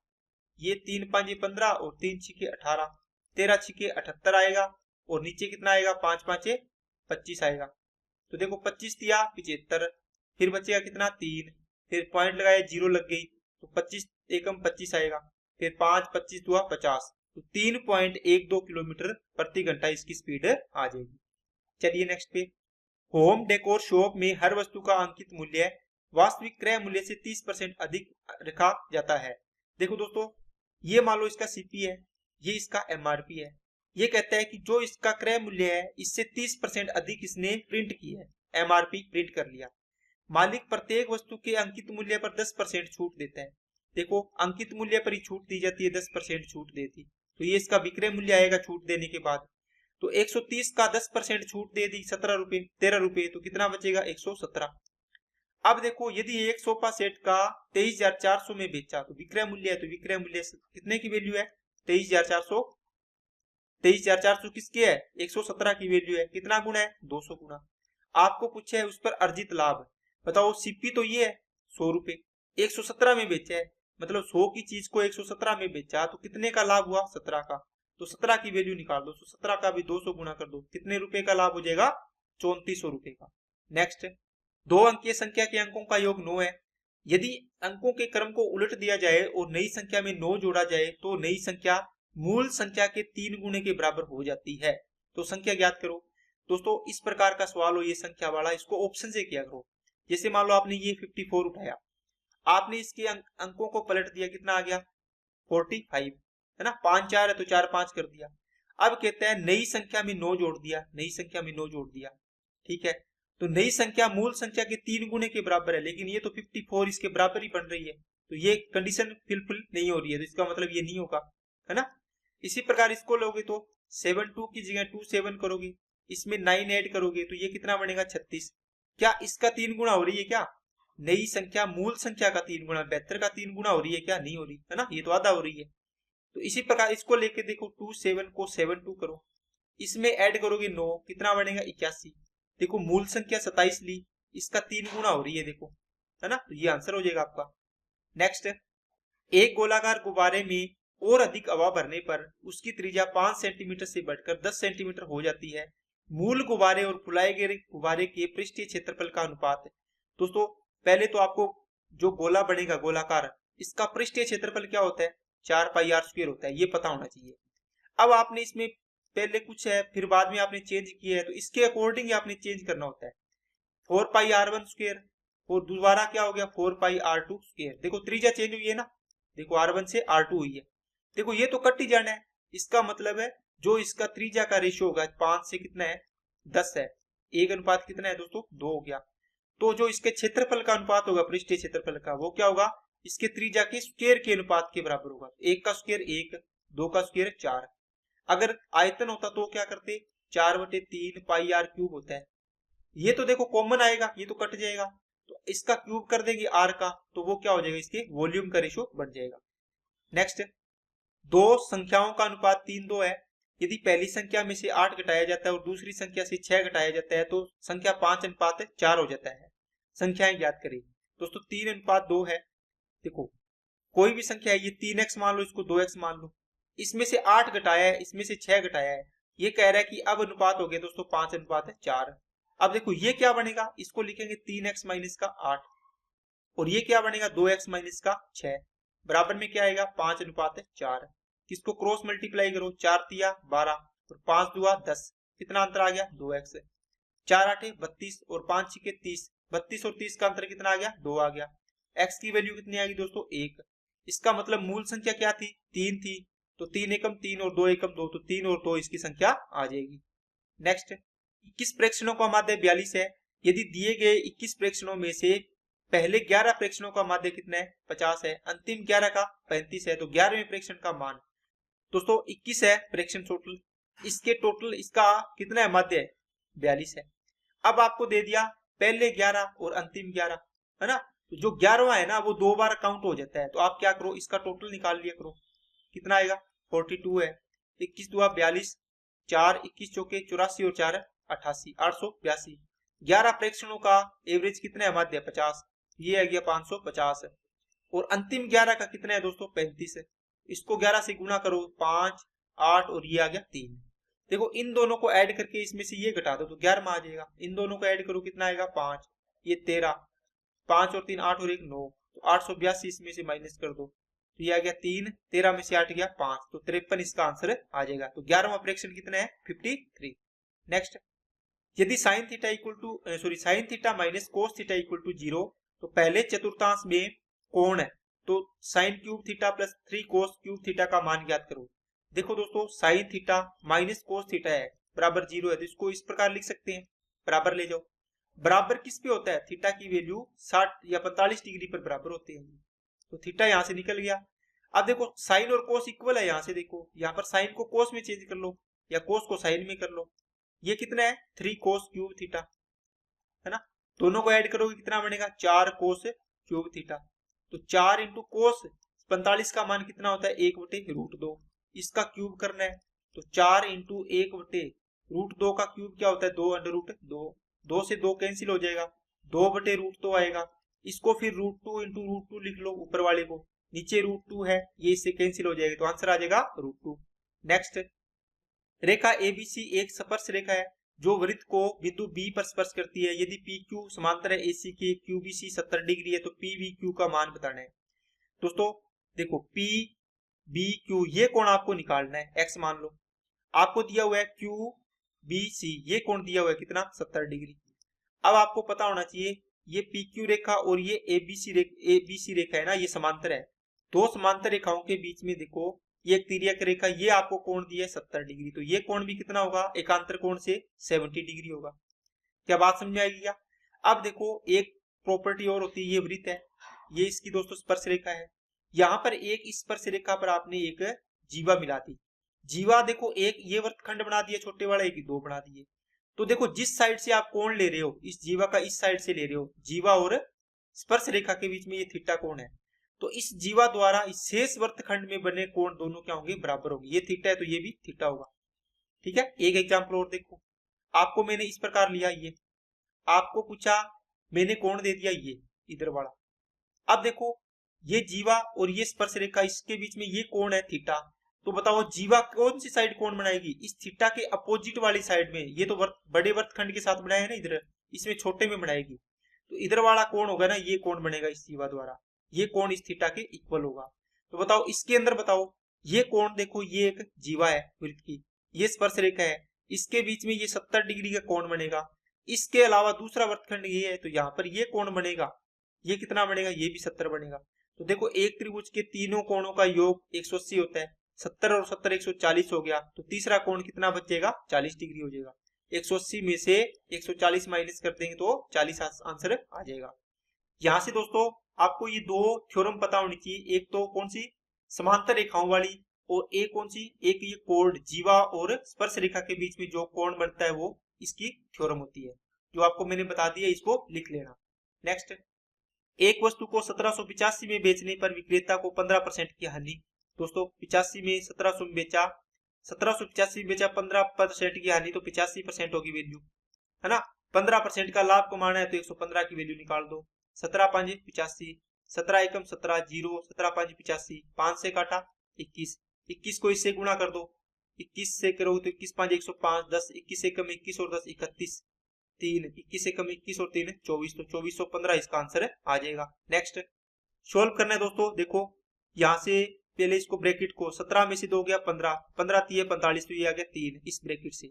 ये 3 5 15 और 3 6 18, 13 6 78 आएगा और नीचे कितना आएगा 5 5 25 आएगा। तो देखो 25 तिया 75, फिर बचेगा कितना 3, फिर पॉइंट लगाया 0 लग गई तो 25 एकम 25 आएगा, फिर 5 25 दुआ 50, तो 3.12 किलोमीटर प्रति घंटा इसकी स्पीड आ जाएगी। चलिए नेक्स्ट पे, होम डेकोर शॉप में हर वस्तु का अंकित मूल्य वास्तविक क्रय मूल्य से 30% अधिक रखा जाता है। देखो दोस्तों, ये मान लो इसका सीपी है, ये इसका एमआरपी है। ये कहता है कि जो इसका क्रय मूल्य है इससे 30% अधिक इसने प्रिंट की है, एमआरपी प्रिंट कर लिया। मालिक प्रत्येक वस्तु के अंकित मूल्य पर 10% छूट देता है। देखो अंकित मूल्य पर ही छूट दी जाती है, 10% छूट देती, तो ये इसका विक्रय मूल्य आएगा छूट देने के बाद। तो 130 का 10% छूट दे दी 17 रुपए 13 रुपए, तो कितना बचेगा 117। अब देखो यदि एक सोफा सेट का 23,400 में बेचा तो विक्रय मूल्य है, तो विक्रय मूल्य कितने की वैल्यू है 23,400, 23,400 किसके है 117 की वैल्यू है, कितना गुना है 200 गुना। आपको पूछा है उस पर अर्जित लाभ, बताओ सीपी तो ये है 100 रुपए, 117 में बेचा है, मतलब 100 की चीज को 117 में बेचा तो कितने का लाभ हुआ 17 का, तो 17 की वैल्यू निकाल दो, तो 17 का भी 200 गुना कर दो, कितने रुपए का लाभ हो जाएगा 3400 रुपए का। नेक्स्ट, 2 अंकीय संख्या के अंकों का योग 9 है। यदि अंकों के क्रम को उलट दिया जाए और नई संख्या में 9 जोड़ा जाए तो नई संख्या मूल संख्या के 3 गुने के बराबर हो जाती है। तो संख्या ज्ञात करो। दोस्तों इस प्रकार का सवाल हो ये संख्या वाला, इसको ऑप्शन से किया करो। जैसे मान लो आपने ये 54 उठाया, आपने इसके अंकों को पलट दिया, कितना आ गया 45, है ना, 5 4 है तो 4 5 कर दिया। अब कहता है नई संख्या में 9 जोड़ दिया, नई संख्या में 9 जोड़ दिया, ठीक है, तो नई संख्या मूल संख्या के 3 गुने के बराबर है, लेकिन ये तो 54 इसके बराबर ही बन रही है, तो ये कंडीशन फुलफिल नहीं हो रही है, तो इसका मतलब ये नहीं होगा, है ना। इसी प्रकार इसको लोगे तो 72 की जगह 27 करोगे, इसमें 9 ऐड करोगे तो ये कितना बनेगा 36। क्या इसका 3 गुना हो रही है क्या, नई संख्या मूल संख्या का 3 गुना, 72 का 3 गुना हो रही है क्या, नहीं हो रही है ना, ये तो आधा हो रही है। तो इसी प्रकार इसको लेके देखो 27 को 72 करो, इसमें ऐड करोगे 9, कितना बनेगा 81। देखो मूल संख्या 27 ली, इसका 3 गुना हो रही है, देखो, है ना, तो ये आंसर हो जाएगा आपका। नेक्स्ट, एक गोलाकार गुब्बारे में और अधिक हवा भरने पर उसकी त्रिज्या 5 सेंटीमीटर से बढ़कर 10 सेंटीमीटर हो जाती है। मूल गुब्बारे और फुलाए गए गुब्बारे के पृष्ठीय क्षेत्रफल का अनुपात है। दोस्तों पहले तो आपको जो गोला बनेगा गोलाकार, इसका पृष्ठीय क्षेत्रफल क्या होता है 4 पाई r स्क्वायर होता है, ये पता होना चाहिए। अब आपने इसमें पहले कुछ है फिर बाद में आपने चेंज किया है, तो इसके अकॉर्डिंग आपने चेंज करना होता है। 4 पाई r1 स्क्वायर और दोबारा क्या हो गया 4 पाई r2 स्क्वायर। देखो त्रिज्या चेंज हुई है ना, देखो r1 से r2 हुई है, देखो ये तो कट ही जाना है, इसका मतलब है जो इसका त्रिज्या का रेशियो होगा 5 से कितना है 10 है, एक अनुपात कितना है दोस्तों 2 हो गया। तो जो इसके क्षेत्रफल का अनुपात होगा पृष्ठीय क्षेत्रफल का, वो क्या होगा इसके त्रिज्या के स्क्वायर के अनुपात के बराबर होगा। 1 का स्क्वायर 1, 2 का स्क्वायर 4। अगर आयतन होता तो क्या करते 4/3 पाई r क्यूब होता है, ये तो देखो कॉमन आएगा, ये तो कट जाएगा, तो इसका क्यूब कर देंगे r का, तो वो क्या हो जाएगा इसके वॉल्यूम का रेशियो बढ़ जाएगा। नेक्स्ट, दो संख्याओं का अनुपात 3:2 है। यदि पहली संख्या में से 8 घटाया जाता है और दूसरी संख्या से 6 घटाया जाता है तो संख्या 5:4 हो जाता है। संख्याएं ज्ञात करें। दोस्तों 3:2 है, देखो कोई भी संख्या है, ये 3x मान लो, इसको 2x मान लो, इसमें से 8 घटाया है, इसमें से 6 घटाया है, ये कह रहा है कि अब अनुपात हो गया दोस्तों 5:4। अब देखो ये क्या बनेगा, इसको लिखेंगे 3x माइनस का 8 और ये क्या बनेगा 2x माइनस का 6, बराबर में क्या आएगा 5:4। किसको क्रॉस मल्टीप्लाई करो, 4 तिया 12 और 5 दुआ 10, कितना अंतर आ गया 2x, 4 8 32 और 5 6 30, 32 और 30 का अंतर कितना आ गया, 2 आ गया। x की वैल्यू कितनी आएगी दोस्तों, 1। इसका मतलब मूल संख्या क्या थी, 3 थी। तो 3 एकम 3 और 2 एकम 2, तो 3 और 2 इसकी संख्या आ जाएगी। नेक्स्ट, 21 प्रेक्षणों का माध्य 42 है। यदि दिए गए 21 प्रेक्षणों में से पहले 11 प्रेक्षणों का माध्य कितना है, 50 है, अंतिम 11 का 35 है, तो 11वें प्रेक्षण का मान दोस्तों 21 है प्रेक्षण टोटल, इसके टोटल इसका कितना है, माध्य है 42 है। अब आपको दे दिया पहले 11 और अंतिम 11, है ना, तो जो 11वां है ना वो 2 बार काउंट हो जाता है, तो आप क्या करो, इसका टोटल निकाल लिया करो, कितना आएगा 42 है, 21 दुआ 42, 4 21 चौके 84 और 4 88, 882। 11 प्रेक्षणों का एवरेज कितना है, माध्य 50, ये आ गया 550 है। और अंतिम 11 का कितना है दोस्तों, 35 है। इसको 11 से गुणा करो, 5 8 और ये आ गया 3। देखो इन दोनों को ऐड करके इसमें से ये घटा दो तो 11 आ जाएगा। इन दोनों को ऐड करो, कितना आएगा 5, ये 13, 5 और 3 8 और 1 9, तो 882 इसमें से माइनस कर दो, तो ये आ गया 3, 13 में से 8 गया 5, तो 53 इसका आंसर आ जाएगा। तो 11वां प्रेक्षण कितना है, 53। नेक्स्ट, यदि sine theta equal to sine theta minus cos theta equal to 0, तो पहले चतुर्थांश में कोण है, तो sine cube theta plus 3 cos cube theta का मान ज्ञात करो। देखो दोस्तों, sine theta minus cos theta है बराबर 0 है, तो इसको इस प्रकार लिख सकते हैं, बराबर ले जाओ। बराबर किस पे होता है, थीटा की वैल्यू 60 या 45 डिग्री पर बराबर होते हैं, तो थीटा यहां से निकल गया। अब देखो साइन और कोस इक्वल है, यहां से देखो, यहाँ पर साइन को कोस में चेंज कर लो या कोस को साइन में कर लो। ये कितना है, 3 कोस क्यूब थीटा, है ना, दोनों को ऐड करोगे कितना बनेगा, 4 कोस क्यूब थीटा। तो 4 इंटू कोस 45 का मान कितना होता है, 1/√2, इसका क्यूब करना है, तो 4 इंटू 1/√2 का क्यूब क्या होता है, 2/2, 2 से 2 कैंसिल हो जाएगा, 2/√2 आएगा। इसको फिर √2 इंटू √2 लिख लो, ऊपर वाले को, नीचे √2 है, ये इससे कैंसिल हो जाएगा, तो आंसर आ जाएगा √2। नेक्स्ट, रेखा एबीसी एक स्पर्श रेखा है जो वृत्त को बिंदु बी पर स्पर्श करती है। यदि पी क्यू समांतर है एसी के, क्यूबीसी 70 डिग्री है, तो पी वी क्यू का मान बताना है। दोस्तों देखो, पी बी क्यू ये कोण आपको निकालना है, एक्स मान लो, आपको दिया हुआ है क्यू बी सी, ये कोण दिया हुआ है कितना, 70 डिग्री। अब आपको पता होना चाहिए ये पी क्यू रेखा और ये एबीसी रेखा है ना, ये समांतर है। दो समांतर रेखाओं के बीच में देखो ये एक तिर्यक रेखा, ये आपको कोण दिया है 70 डिग्री, तो ये कोण भी कितना होगा, एकांतर कोण से 70 डिग्री होगा। क्या बात समझ आएगी क्या? अब देखो एक प्रॉपर्टी और होती है, ये वृत्त है, ये इसकी दोस्तों स्पर्श रेखा है। यहाँ पर एक स्पर्श रेखा पर आपने एक जीवा मिला दी, जीवा देखो एक ये वृत्तखंड बना दिया छोटे वाला, एक दो बना दिए। तो देखो जिस साइड से आप कोण ले रहे हो, इस जीवा का इस साइड से ले रहे हो, जीवा और स्पर्श रेखा के बीच में ये थीटा कोण है, तो इस जीवा द्वारा इस शेष वृत्तखंड में बने कोण दोनों क्या होंगे, बराबर होंगे। ये थीटा है तो ये भी थीटा होगा। ठीक है, एक एग्जांपल और देखो, आपको मैंने इस प्रकार लिया, ये आपको पूछा, मैंने कोण दे दिया ये इधर वाला। अब देखो ये जीवा और ये स्पर्श रेखा, इसके बीच में ये कोण है थीटा, तो बताओ जीवा कौन सी साइड कोण बनाएगी, इस थीटा के अपोजिट वाली साइड में। ये तो बड़े वृत्तखंड के साथ बनाया है ना इधर, इसमें छोटे में बनाएगी, तो इधर वाला कोण होगा ना, ये कोण बनेगा इस जीवा द्वारा, ये कोण इस थीटा के इक्वल होगा। तो बताओ इसके अंदर बताओ, ये कोण देखो, ये एक जीवा है वृत्त की, ये स्पर्श रेखा है, इसके बीच में ये 70 डिग्री का कोण बनेगा। इसके अलावा दूसरा वृत्तखंड ये है, तो यहाँ पर ये कोण बनेगा, ये कितना बनेगा, ये भी 70 बनेगा। तो देखो एक त्रिभुज के तीनों कोणों का योग 180 होता है, 70 और 70 140 हो गया, तो तीसरा कोण कितना बचेगा, 40 डिग्री हो जाएगा। 180 में से 140 माइनस कर देंगे तो 40 आंसर आ जाएगा। यहां से दोस्तों आपको ये दो थ्योरम पता होनी चाहिए, एक तो कौन सी, समांतर रेखाओं वाली, और एक कौन सी, एक ये कोण जीवा और स्पर्श रेखा के बीच में जो कोण बनता है वो इसकी थ्योरम होती है, जो आपको मैंने बता दिया, इसको लिख लेना। नेक्स्ट, एक वस्तु को 1785 में बेचने पर विक्रेता को 15% की हानि। दोस्तों 85 में 1700 में बेचा, 1785 में बेचा, 15% की हानि, तो 85% होगी वैल्यू, है ना। 15% का लाभ कमाना है तो 115 की वैल्यू निकाल दो। 17 5 85, 17 एकम 17 0, 17 5 85, 5 से काटा 21, 21 को इससे गुणा कर दो, 21 से करो तो 21 5 105, 10 21 एकम 21 और 10 31, 3 21 एकम 21 और 3 24, तो 2415 इसका आंसर आ जाएगा। नेक्स्ट सोल्व करना है दोस्तों, देखो यहाँ से पहले इसको ब्रैकेट को 17 में से 2 गया 15, 15 3 45, तो ये आ गया 3, इस ब्रैकेट से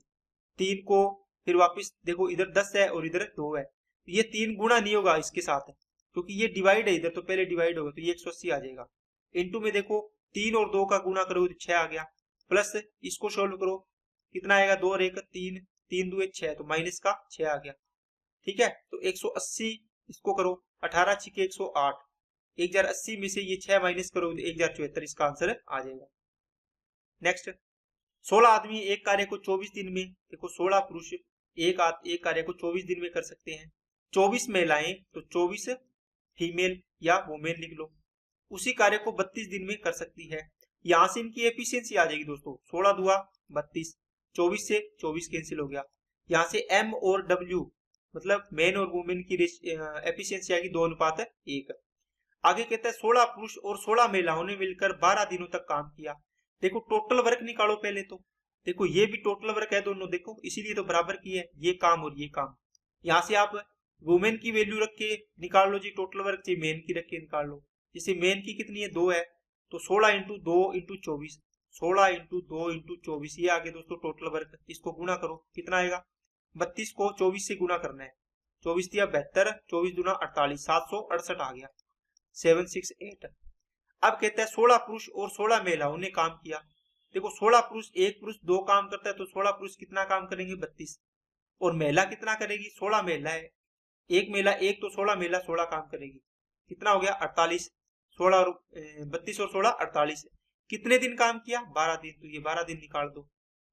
3 को फिर वापस देखो इधर 10 है और इधर 2 है, तो ये 3 गुना नहीं होगा इसके साथ, क्योंकि ये डिवाइड है इधर, तो पहले डिवाइड होगा, तो ये 180 आ जाएगा। इनटू में देखो 3 और 2 का गुना करोगे तो 6 आ गया, प्लस इसको सोल्व करो, कितना आएगा, 2 और 1 3, 3 2 6, तो माइनस का 6 आ गया। ठीक है, तो 180 इसको करो, 18 छिके 108, 1080 में से ये 6 माइनस करोगे तो 1074, इसका आंसर आ जाएगा। नेक्स्ट, 16 आदमी एक कार्य को 24 दिन में, देखो 16 पुरुष एक कार्य को 24 दिन में कर सकते हैं, 24 महिलाएं तो 24 फीमेल या वुमेन लिख लो, उसी कार्य को 32 दिन में कर सकती है। यहां से इनकी एफिशिएंसी आ जाएगी दोस्तों, 16 दुआ 32, 24 से 24 कैंसिल हो गया, यहाँ से एम और डब्ल्यू मतलब मैन और वुमेन की एफिशिएंसी आएगी 2:1। आगे कहता है 16 पुरुष और 16 महिलाओं ने मिलकर 12 दिनों तक काम किया। देखो टोटल वर्क निकालो पहले, तो देखो ये भी टोटल वर्क है दोनों, देखो इसीलिए तो बराबर की है, ये काम और ये काम। यहाँ से आप वुमेन की वैल्यू रख के निकाल लो जी टोटल वर्क, चाहिए मेन की रख के निकाल लो। जैसे मेन की कितनी है, 2 है, तो 16 इंटू 2 इंटू 24, 16 इंटू 2 इंटू 24, ये आगे दोस्तों टोटल वर्क। इसको गुना करो, कितना आएगा, 32 को 24 से गुना करना है, 24 दिया 72, 24 दूना 48, 768 आ गया, 768। अब कहता है 16 पुरुष और 16 महिलाओं ने काम किया। देखो 16 पुरुष, एक पुरुष 2 काम करता है, तो 16 पुरुष कितना काम करेंगे, 32, और महिला कितना करेगी, 16 महिला है, एक महिला एक, तो 16 महिला 16 काम करेगी, कितना हो गया 48, 16 और 32 और 16 48, कितने दिन काम किया, 12 दिन, तो ये 12 दिन निकाल दो,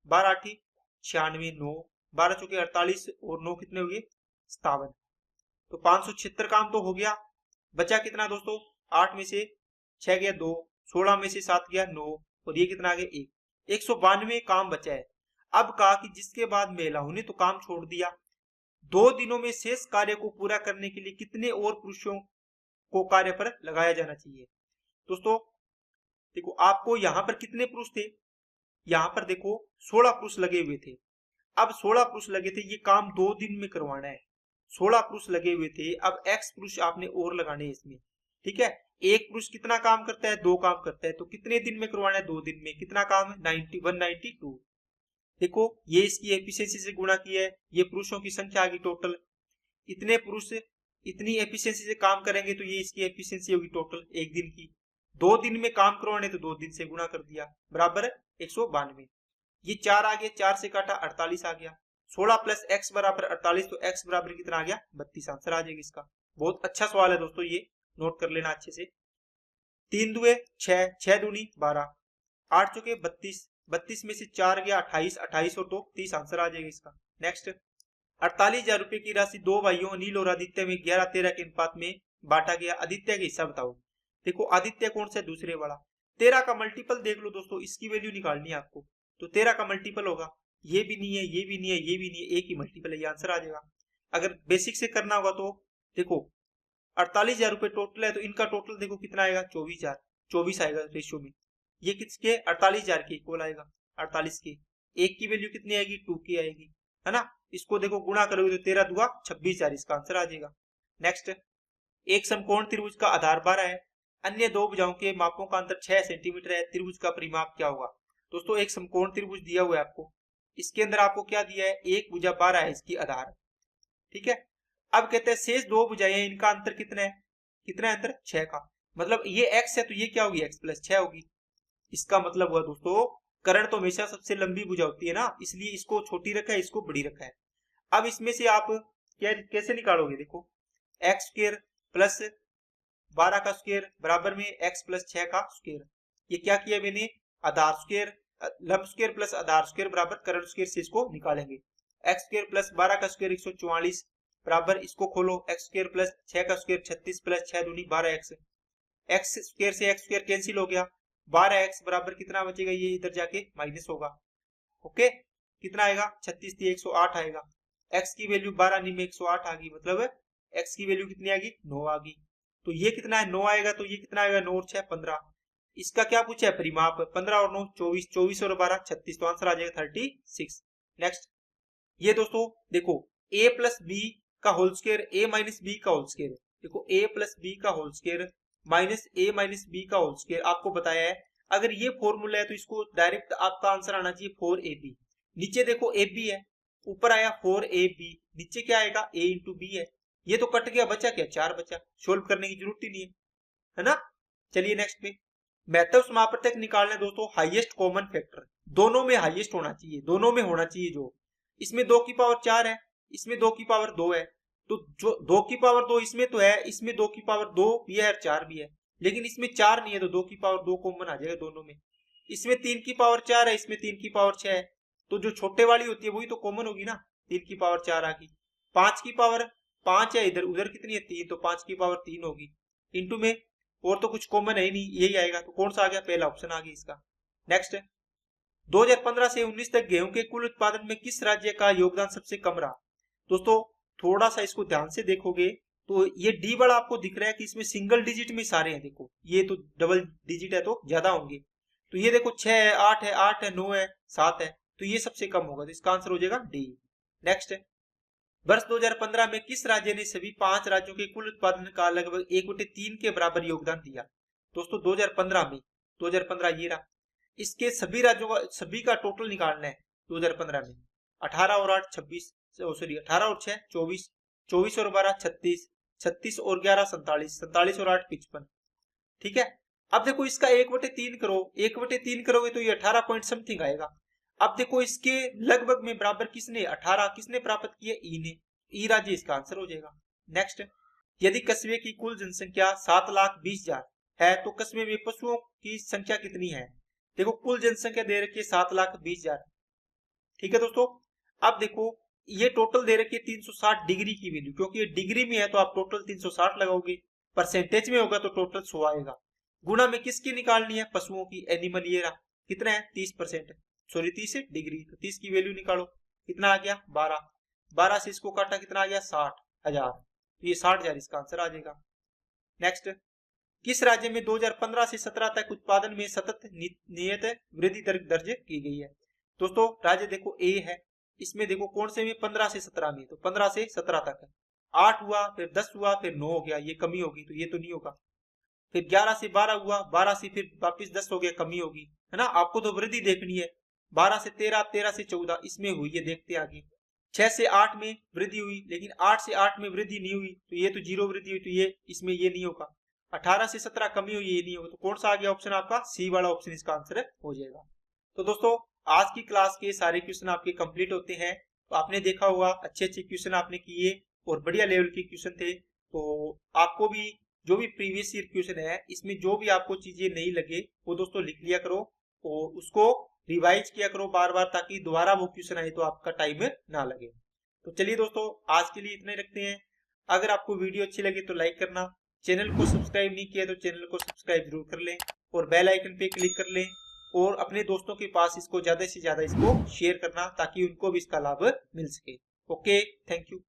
12 8 96, 9 12 चौके 48 और 9 कितने हो गए 57, तो 576 काम तो हो गया। बचा कितना दोस्तों, 8 में से 6 गया 2, 16 में से 7 गया 9, और ये कितना आ गया 1, 192 काम बचा है। अब कहा कि जिसके बाद महिलाओं ने तो काम छोड़ दिया, 2 दिनों में शेष कार्य को पूरा करने के लिए कितने और पुरुषों को कार्य पर लगाया जाना चाहिए। दोस्तों देखो आपको यहाँ पर कितने पुरुष थे, यहाँ पर देखो 16 पुरुष लगे हुए थे। अब 16 पुरुष लगे थे, ये काम 2 दिन में करवाना है, 16 पुरुष लगे हुए थे, अब x पुरुष आपने और लगाने इसमें। ठीक है, एक पुरुष कितना काम करता है, 2 काम करता है, तो कितने दिन में करवाना है, 2 दिन में। कितना काम है, 192। देखो ये इसकी एफिशिएंसी से गुणा किया है, ये पुरुषों की संख्या आ गई टोटल, इतने पुरुष इतनी एफिशिएंसी से काम करेंगे तो ये इसकी एफिशिएंसी होगी टोटल एक दिन की। 2 दिन में काम करवाने तो 2 दिन से गुणा कर दिया, बराबर 192। ये 4 आ गया, 4 से काटा 48 आ गया, 16 प्लस x बराबर 48, तो x बराबर कितना आ गया 32, आंसर आ जाएगा इसका। बहुत अच्छा सवाल है दोस्तों, ये नोट कर लेना अच्छे से। 3 दुए 6, 6 दूनी 12, 8 चौके 32, 32 में से 4 गया 28, 28 और 2 30, आंसर आ जाएगा इसका। नेक्स्ट, 48,000 रुपए की राशि 2 भाइयों अनिल और आदित्य में 11-13 के अनुपात में बांटा गया, आदित्य का हिस्सा बताओ। देखो आदित्य कौन सा, दूसरे वाला। 13 का मल्टीपल देख लो दोस्तों, इसकी वैल्यू निकालनी है आपको, तो 13 का मल्टीपल होगा, ये भी नहीं है, ये भी नहीं है, ये भी नहीं है, एक ही मल्टीपल है, ये आंसर आ जाएगा। अगर बेसिक से करना होगा तो देखो 48,000 रुपए टोटल है, तो इनका टोटल देखो कितना आएगा 24,000, 24 आएगा रेशियो में, ये किसके 48,000 के इक्वल आएगा, 48 के। एक की वैल्यू कितनी आएगी, 2 की आएगी, है ना। इसको देखो गुणा करोगे तो 13 दुआ 26,000, इसका आंसर आ जाएगा। नेक्स्ट, एक समकोण त्रिभुज का आधार 12 है, अन्य 2 भुजाओं के मापों का अंतर 6 सेंटीमीटर है, त्रिभुज का परिमाप क्या होगा। दोस्तों एक समकोण त्रिभुज दिया हुआ है आपको, इसके अंदर आपको क्या दिया है, एक भुजा 12 है इसकी आधार। ठीक है, अब कहते हैं शेष 2 भुजाएं हैं, इनका अंतर कितना है, कितना है अंतर 6 का, मतलब ये x है तो ये क्या होगी, x प्लस 6 होगी। इसका मतलब हुआ दोस्तों कर्ण तो हमेशा सबसे लंबी भुजा होती है ना, इसलिए इसको छोटी रखा है, इसको बड़ी रखा है। अब इसमें से आप क्या कैसे निकालोगे, देखो एक्स स्क्वायर प्लस 12 का स्क्वायर बराबर में x प्लस 6 का स्क्वायर, ये क्या किया मैंने, आधार स्क्वायर लंब स्क्वायर प्लस आधार स्क्वायर बराबर कर्ण स्क्वायर से इसको निकालेंगे। एक्स स्क्वायर प्लस 12 का स्क्वायर 144 बराबर, इसको खोलो, एक्स स्क्वायर प्लस 6 का स्क्वायर 36 प्लस 6 दूनी 12x, एक्स स्क्वायर से एक्स स्क्वायर कैंसिल हो गया, 12x बराबर कितना बचेगा, ये इधर जाके माइनस होगा। ओके, कितना आएगा 36 थी 108 आएगा, x की वैल्यू 12 नहीं में 108 आ गई, मतलब x की वैल्यू कितनी आ गई 9 आ गई। तो ये कितना है 9 आएगा, तो ये कितना आएगा 9 और 6 15। इसका क्या पूछा है परिमाप, 15 और 9 24, 24 और 12 36, तो आंसर आ जाएगा 36। नेक्स्ट, ये दोस्तों देखो a प्लस बी का whole square a minus B का होल स्क्वायर, देखो a प्लस बी का whole square minus a minus B का होल स्क्वायर आपको बताया है। अगर ये फॉर्मूला है तो इसको डायरेक्ट आपका आंसर आना चाहिए 4ab। नीचे देखो ab है, ऊपर आया 4ab, नीचे क्या आएगा a इंटू बी है, ये तो कट गया, बचा क्या, 4 बचा, सोल्व करने की जरूरत ही नहीं है ना। चलिए नेक्स्ट पे, मेथड समापवर्तक निकालना है दोस्तों, हाईएस्ट कॉमन फैक्टर, दोनों में हाईएस्ट होना चाहिए, दोनों में होना चाहिए। जो इसमें 2 की पावर 4 है, इसमें 2 की पावर 2 है, तो जो 2 की पावर 2 इसमें तो है, इसमें 2 की पावर 2 भी है और 4 भी है, लेकिन इसमें 4 नहीं है, तो 2 की पावर 2 कॉमन आ जाएगा दोनों में। इसमें 3 की पावर 4 है, इसमें 3 की पावर 6 है, तो जो छोटे वाली होती है वही तो कॉमन होगी ना, 3 की पावर 4 आ गई। 5 की पावर 5 है, इधर उधर कितनी है 3, तो 5 की पावर 3 होगी, इंटू में और तो कुछ कॉमन है ही नहीं, यही आएगा, तो कौन सा आ गया, पहला ऑप्शन आ गया इसका। नेक्स्ट, 2015 से 19 तक गेहूं के कुल उत्पादन में किस राज्य का योगदान सबसे कम रहा। दोस्तों थोड़ा सा इसको ध्यान से देखोगे तो ये डी वाला आपको दिख रहा है कि इसमें सिंगल डिजिट में सारे हैं, देखो ये तो डबल डिजिट है तो ज्यादा होंगे, तो ये देखो 6 है, 8 है, 8 है, 9 है, 7 है, तो ये सबसे कम होगा, तो इसका आंसर हो जाएगा डी। नेक्स्ट, वर्ष 2015 में किस राज्य ने सभी 5 राज्यों के कुल उत्पादन का लगभग 1/3 के बराबर योगदान दिया। दोस्तों 2015 में, 2015 ये रहा, इसके सभी राज्यों का, सभी का टोटल निकालना है 2015 में। 18 और 8 26, सॉरी 18 और 6 24, 24 और 12 36, 36 और 11 47, 47 और 8 55, ठीक है। अब देखो इसका 1/3 करो, 1/3 करोगे तो ये 18 पॉइंट समथिंग आएगा। अब देखो इसके लगभग में बराबर किसने, 18 किसने प्राप्त किया, ई ने, ई राज्य इसका आंसर हो जाएगा। नेक्स्ट, यदि कस्बे की कुल जनसंख्या 7,20,000 है तो कस्बे में पशुओं की संख्या कितनी है। देखो कुल जनसंख्या दे रखी है 7,20,000, ठीक है दोस्तों। अब देखो ये टोटल दे रखी है 360 डिग्री की वैल्यू, क्योंकि ये डिग्री में है तो आप टोटल 360 लगाओगे, परसेंटेज में होगा तो टोटल 100 आएगा। गुणा में किसकी निकालनी है, पशुओं की, एनिमल ये रहा, कितना है 30%, सॉरी 30 डिग्री, तो 30 की वैल्यू निकालो, कितना आ गया 12, 12 से इसको काटा कितना आ गया 60,000, तो ये 60,000 इसका आंसर आ जाएगा। नेक्स्ट, किस राज्य में 2015 से 17 तक उत्पादन में सतत नियत वृद्धि दर्ज की गई है। दोस्तों राज्य देखो ए है, इसमें देखो कौन से में 15 से 17 में, तो 15 से 17 तक है, 8 हुआ, फिर 10 हुआ, फिर 9 हो गया, ये कमी होगी तो ये तो नहीं होगा, फिर 11 से 12 हुआ, 12 से फिर वापिस 10 हो गया, कमी होगी, है ना, आपको तो वृद्धि देखनी है। 12 से 13, 13 से 14 इसमें हुई है, देखते आगे। 6 से 8 में वृद्धि हुई, लेकिन 8 से 8 में वृद्धि नहीं हुई, तो ये तो 0 वृद्धि हुई, तो ये इसमें ये नहीं होगा। 18 से 17 कमी हुई, ये नहीं होगा, तो कौन सा आ गया ऑप्शन आपका, सी वाला ऑप्शन इसका आंसर हो जाएगा। तो दोस्तों आज की क्लास के सारे क्वेश्चन आपके कंप्लीट होते हैं, तो आपने देखा होगा अच्छे अच्छे क्वेश्चन आपने किए और बढ़िया लेवल के क्वेश्चन थे। तो आपको भी जो भी प्रीवियस ईयर क्वेश्चन है इसमें जो भी आपको चीजें नहीं लगे वो दोस्तों लिख लिया करो और उसको रिवाइज किया करो बार बार, ताकि दोबारा वो क्वेश्चन आए तो आपका टाइम ना लगे। तो चलिए दोस्तों आज के लिए इतना ही रखते हैं। अगर आपको वीडियो अच्छी लगे तो लाइक करना, चैनल को सब्सक्राइब नहीं किया तो चैनल को सब्सक्राइब जरूर कर लें और बेल आइकन पे क्लिक कर लें और अपने दोस्तों के पास इसको ज्यादा से ज्यादा इसको शेयर करना ताकि उनको भी इसका लाभ मिल सके। Okay, thank you.